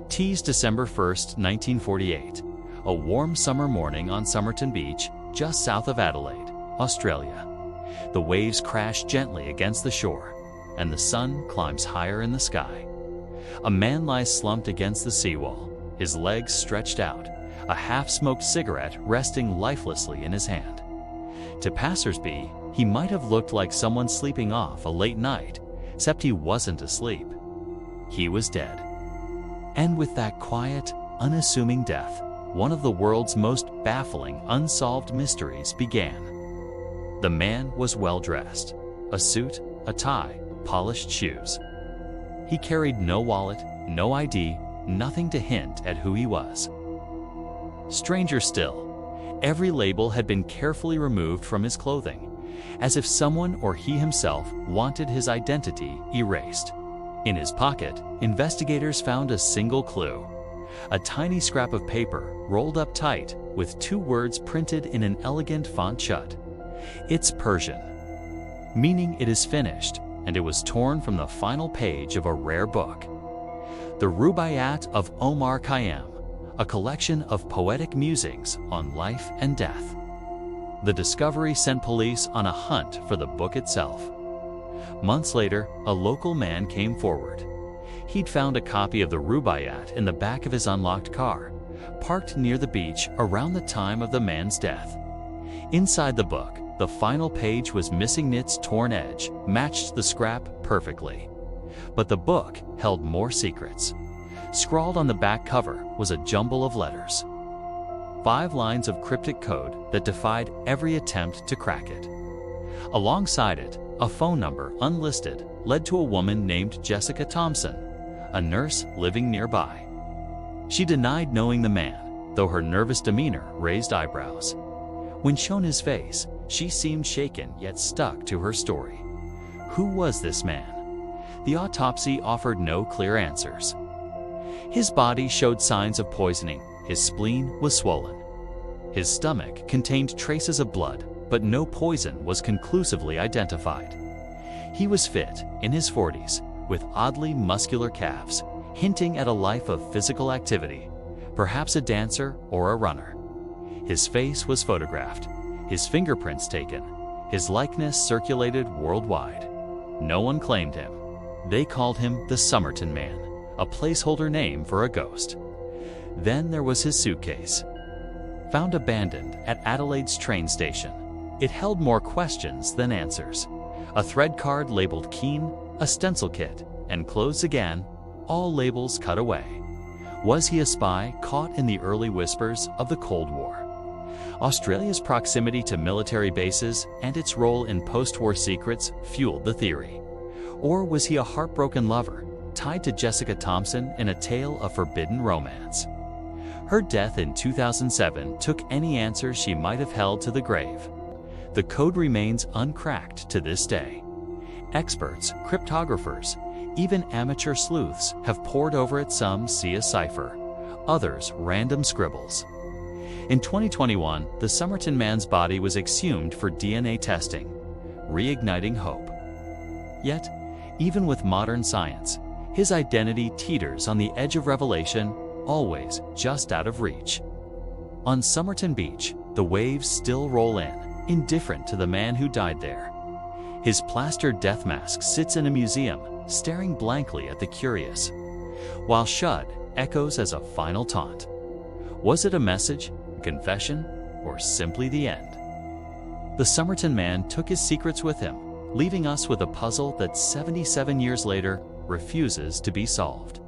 T's December 1, 1948, a warm summer morning on Somerton Beach, just south of Adelaide, Australia. The waves crash gently against the shore, and the sun climbs higher in the sky. A man lies slumped against the seawall, his legs stretched out, a half-smoked cigarette resting lifelessly in his hand. To passers-by, he might have looked like someone sleeping off a late night, except he wasn't asleep. He was dead. And with that quiet, unassuming death, one of the world's most baffling unsolved mysteries began. The man was well-dressed, a suit, a tie, polished shoes. He carried no wallet, no ID, nothing to hint at who he was. Stranger still, every label had been carefully removed from his clothing, as if someone or he himself wanted his identity erased. In his pocket, investigators found a single clue: a tiny scrap of paper rolled up tight with 2 words printed in an elegant font shut. It's Persian, meaning it is finished, and it was torn from the final page of a rare book. The Rubaiyat of Omar Khayyam, a collection of poetic musings on life and death. The discovery sent police on a hunt for the book itself. Months later, a local man came forward. He'd found a copy of the Rubaiyat in the back of his unlocked car, parked near the beach around the time of the man's death. Inside the book, the final page was missing. Its torn edge matched the scrap perfectly. But the book held more secrets. Scrawled on the back cover was a jumble of letters. 5 lines of cryptic code that defied every attempt to crack it. Alongside it, a phone number unlisted led to a woman named Jessica Thompson, a nurse living nearby. She denied knowing the man, though her nervous demeanor raised eyebrows. When shown his face, she seemed shaken yet stuck to her story. Who was this man? The autopsy offered no clear answers. His body showed signs of poisoning. His spleen was swollen. His stomach contained traces of blood, but no poison was conclusively identified. He was fit, in his 40s, with oddly muscular calves, hinting at a life of physical activity, perhaps a dancer or a runner. His face was photographed, his fingerprints taken, his likeness circulated worldwide. No one claimed him. They called him the Somerton Man, a placeholder name for a ghost. Then there was his suitcase. Found abandoned at Adelaide's train station, it held more questions than answers. A thread card labeled Keen, a stencil kit, and clothes again, all labels cut away. Was he a spy caught in the early whispers of the Cold War? Australia's proximity to military bases and its role in post-war secrets fueled the theory. Or was he a heartbroken lover, tied to Jessica Thompson in a tale of forbidden romance? Her death in 2007 took any answers she might have held to the grave. The code remains uncracked to this day. Experts, cryptographers, even amateur sleuths have pored over it. Some see a cipher, others random scribbles. In 2021, the Somerton Man's body was exhumed for DNA testing, reigniting hope. Yet, even with modern science, his identity teeters on the edge of revelation, always just out of reach. On Somerton Beach, the waves still roll in, indifferent to the man who died there. His plastered death mask sits in a museum, staring blankly at the curious, while Shud echoes as a final taunt. Was it a message, a confession, or simply the end? The Somerton Man took his secrets with him, leaving us with a puzzle that 77 years later refuses to be solved.